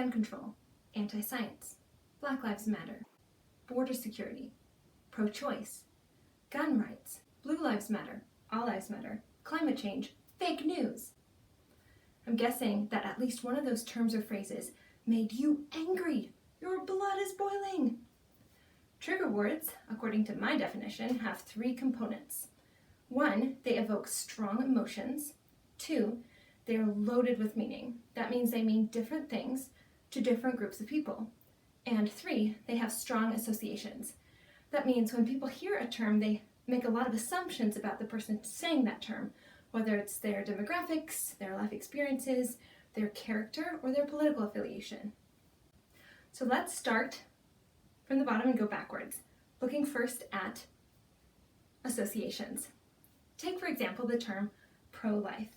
gun control, anti-science, Black Lives Matter, border security, pro-choice, gun rights, Blue Lives Matter, All Lives Matter, climate change, fake news. I'm guessing that at least one of those terms or phrases made you angry. Your blood is boiling. Trigger words, according to my definition, have three components. 1, they evoke strong emotions. 2, they are loaded with meaning. That means they mean different things to different groups of people. And 3, they have strong associations. That means when people hear a term, they make a lot of assumptions about the person saying that term, whether it's their demographics, their life experiences, their character, or their political affiliation. So let's start from the bottom and go backwards, looking first at associations. Take, for example, the term pro-life.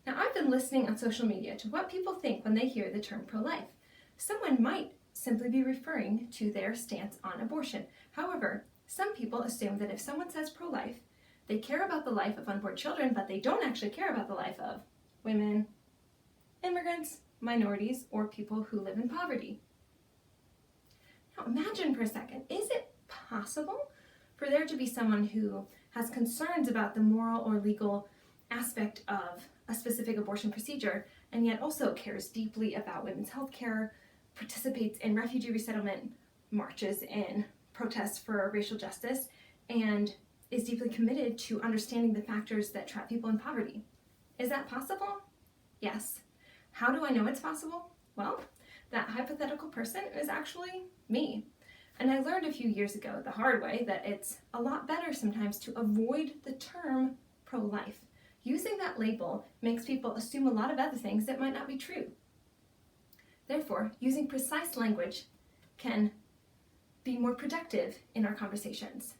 Now, I've been listening on social media to what people think when they hear the term pro-life. Someone might simply be referring to their stance on abortion. However, some people assume that if someone says pro-life, they care about the life of unborn children, but they don't actually care about the life of women, immigrants, minorities, or people who live in poverty. Now, imagine for a second, is it possible for there to be someone who has concerns about the moral or legal aspect of a specific abortion procedure, and yet also cares deeply about women's health care, participates in refugee resettlement, marches in protests for racial justice, and is deeply committed to understanding the factors that trap people in poverty? Is that possible? Yes. How do I know it's possible? Well, that hypothetical person is actually me. And I learned a few years ago the hard way that it's a lot better sometimes to avoid the term pro-life. Using that label makes people assume a lot of other things that might not be true. Therefore, using precise language can be more productive in our conversations.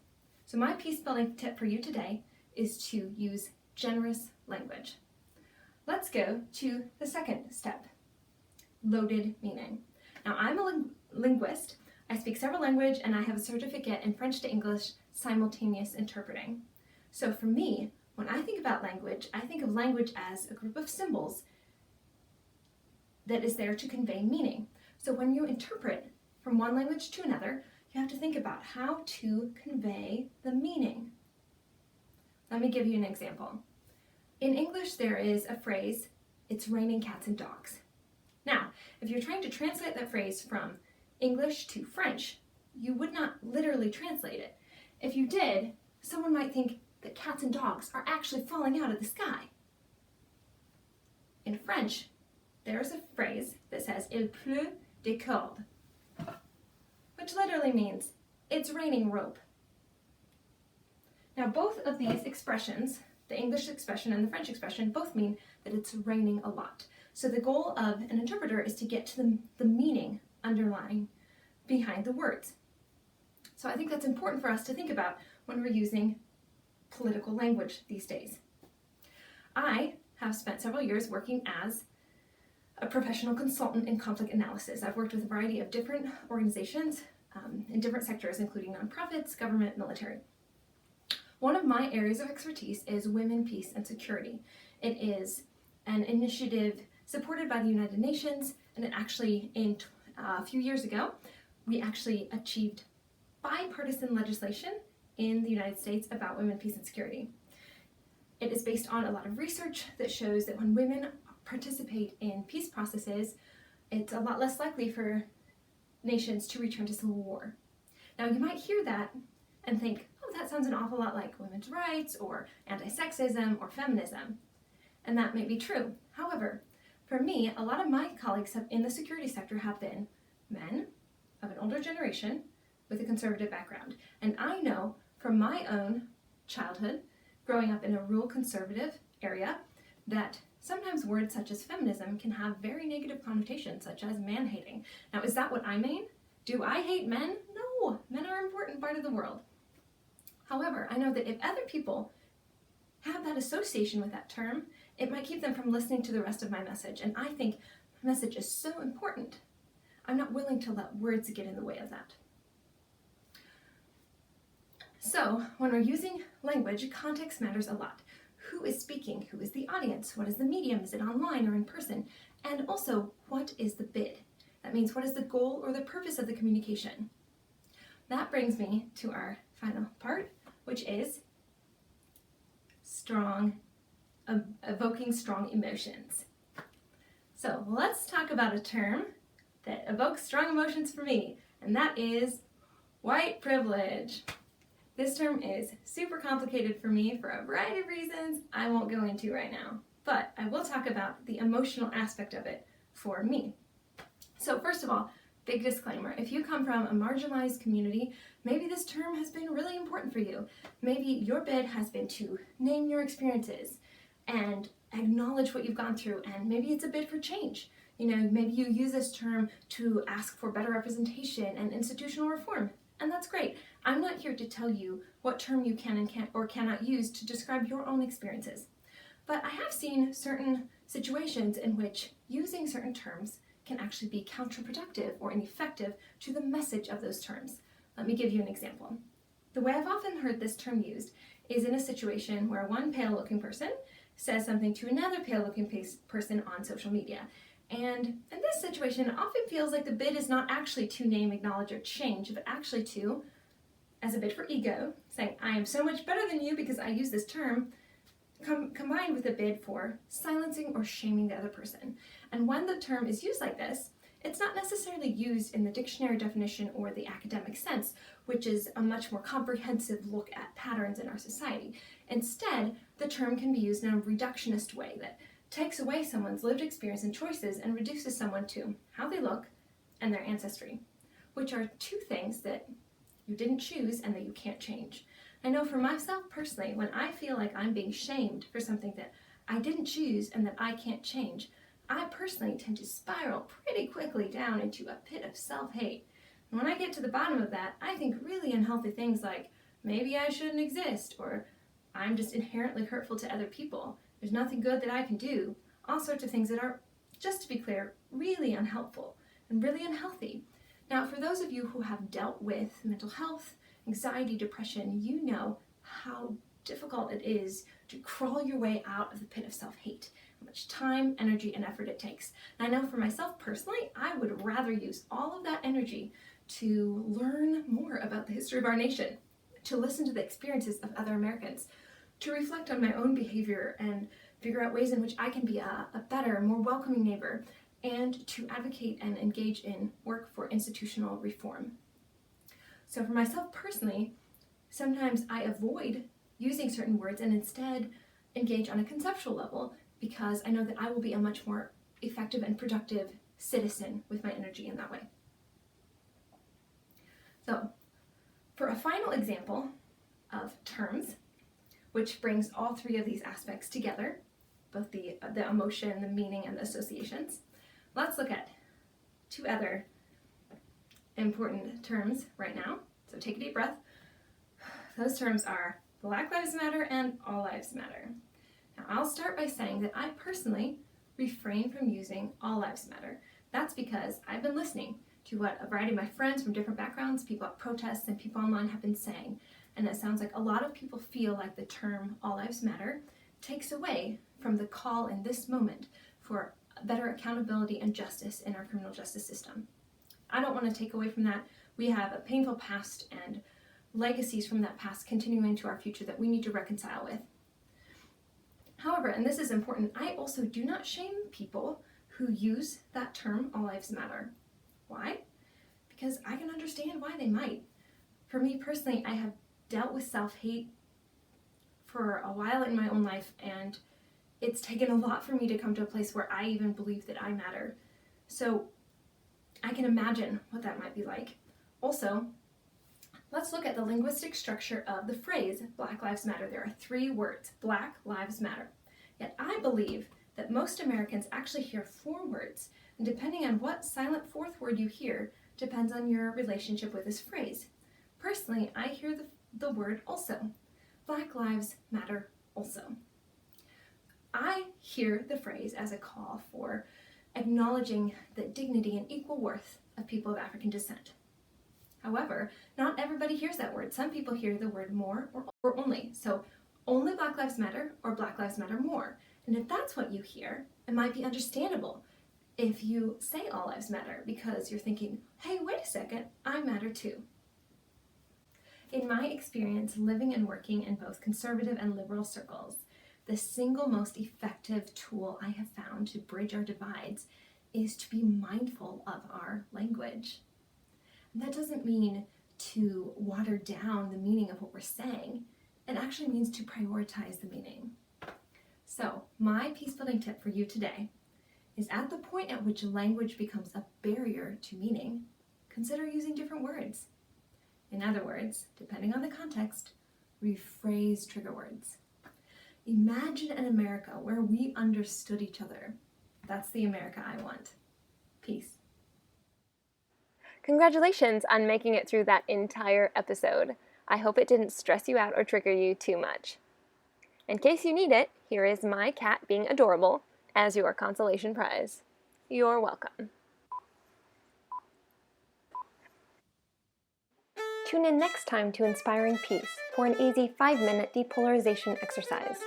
So my peace-building tip for you today is to use generous language. Let's go to the second step, loaded meaning. Now, I'm a linguist. I speak several languages, and I have a certificate in French to English simultaneous interpreting. So for me, when I think about language, I think of language as a group of symbols that is there to convey meaning. So when you interpret from one language to another, you have to think about how to convey the meaning. Let me give you an example. In English, there is a phrase, "It's raining cats and dogs." Now, if you're trying to translate that phrase from English to French, you would not literally translate it. If you did, someone might think that cats and dogs are actually falling out of the sky. In French, there's a phrase that says, "Il pleut des cordes," which literally means, "It's raining rope." Now, both of these expressions, the English expression and the French expression, both mean that it's raining a lot. So the goal of an interpreter is to get to the meaning underlying behind the words. So I think that's important for us to think about when we're using political language these days. I have spent several years working as a professional consultant in conflict analysis. I've worked with a variety of different organizations in different sectors, including nonprofits, government, military. One of my areas of expertise is women, peace, and security. It is an initiative supported by the United Nations, and it actually, a few years ago, we actually achieved bipartisan legislation in the United States about women, peace, and security. It is based on a lot of research that shows that when women participate in peace processes, it's a lot less likely for nations to return to civil war. Now, you might hear that and think, oh, that sounds an awful lot like women's rights or anti-sexism or feminism. And that may be true. However, for me, a lot of my colleagues in the security sector have been men of an older generation with a conservative background. And I know from my own childhood, growing up in a rural conservative area, that sometimes words such as feminism can have very negative connotations, such as man-hating. Now, is that what I mean? Do I hate men? No, men are an important part of the world. However, I know that if other people have that association with that term, it might keep them from listening to the rest of my message. And I think my message is so important. I'm not willing to let words get in the way of that. So, when we're using language, context matters a lot. Who is speaking? Who is the audience? What is the medium? Is it online or in person? And also, what is the bid? That That means, what is the goal or the purpose of the communication? That brings me to our final part, which is evoking strong emotions. So let's talk about a term that evokes strong emotions for me, and that is white privilege. This term is super complicated for me for a variety of reasons I won't go into right now, but I will talk about the emotional aspect of it for me. So first of all, big disclaimer, if you come from a marginalized community, maybe this term has been really important for you. Maybe your bid has been to name your experiences and acknowledge what you've gone through, and maybe it's a bid for change. Maybe you use this term to ask for better representation and institutional reform, and that's great. I'm not here to tell you what term you can and can't or cannot use to describe your own experiences. But I have seen certain situations in which using certain terms can actually be counterproductive or ineffective to the message of those terms. Let me give you an example. The way I've often heard this term used is in a situation where one pale-looking person says something to another pale-looking person on social media. And in this situation, it often feels like the bid is not actually to name, acknowledge, or change, but actually to, as a bid for ego, saying, I am so much better than you because I use this term, combined with a bid for silencing or shaming the other person. And when the term is used like this, it's not necessarily used in the dictionary definition or the academic sense, which is a much more comprehensive look at patterns in our society. Instead, the term can be used in a reductionist way that takes away someone's lived experience and choices and reduces someone to how they look and their ancestry, which are two things that you didn't choose and that you can't change. I know for myself personally, when I feel like I'm being shamed for something that I didn't choose and that I can't change, I personally tend to spiral pretty quickly down into a pit of self-hate. And when I get to the bottom of that, I think really unhealthy things like, maybe I shouldn't exist, or I'm just inherently hurtful to other people. There's nothing good that I can do. All sorts of things that are, just to be clear, really unhelpful and really unhealthy. Now, for those of you who have dealt with mental health, anxiety, depression, you know how difficult it is to crawl your way out of the pit of self-hate, how much time, energy, and effort it takes. And I know for myself personally, I would rather use all of that energy to learn more about the history of our nation, to listen to the experiences of other Americans, to reflect on my own behavior and figure out ways in which I can be a better, more welcoming neighbor, and to advocate and engage in work for institutional reform. So for myself personally, sometimes I avoid using certain words and instead engage on a conceptual level because I know that I will be a much more effective and productive citizen with my energy in that way. So for a final example of terms, which brings all three of these aspects together, both the emotion, the meaning, and the associations, let's look at two other important terms right now. So take a deep breath. Those terms are Black Lives Matter and All Lives Matter. Now I'll start by saying that I personally refrain from using All Lives Matter. That's because I've been listening to what a variety of my friends from different backgrounds, people at protests, and people online have been saying. And it sounds like a lot of people feel like the term All Lives Matter takes away from the call in this moment for better accountability and justice in our criminal justice system. I don't want to take away from that. We have a painful past and legacies from that past continuing into our future that we need to reconcile with. However, and this is important, I also do not shame people who use that term, All Lives Matter. Why? Because I can understand why they might. For me personally, I have dealt with self-hate for a while in my own life, and it's taken a lot for me to come to a place where I even believe that I matter. So I can imagine what that might be like. Also, let's look at the linguistic structure of the phrase Black Lives Matter. There are three words, Black Lives Matter. Yet I believe that most Americans actually hear four words, and depending on what silent fourth word you hear depends on your relationship with this phrase. Personally, I hear the word also. Black Lives Matter also. I hear the phrase as a call for acknowledging the dignity and equal worth of people of African descent. However, not everybody hears that word. Some people hear the word more or only. So only Black Lives Matter or Black Lives Matter more. And if that's what you hear, it might be understandable. if you say all lives matter because you're thinking, hey, wait a second, I matter too. In my experience living and working in both conservative and liberal circles, the single most effective tool I have found to bridge our divides is to be mindful of our language. And that doesn't mean to water down the meaning of what we're saying. It actually means to prioritize the meaning. So, my peace-building tip for you today is at the point at which language becomes a barrier to meaning, consider using different words. In other words, depending on the context, rephrase trigger words. Imagine an America where we understood each other. That's the America I want. Peace. Congratulations on making it through that entire episode. I hope it didn't stress you out or trigger you too much. In case you need it, here is my cat being adorable as your consolation prize. You're welcome. Tune in next time to Inspiring Peace for an easy 5-minute depolarization exercise.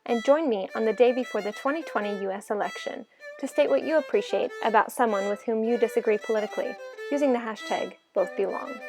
And join me on the day before the 2020 U.S. election to state what you appreciate about someone with whom you disagree politically using the hashtag BothBelong.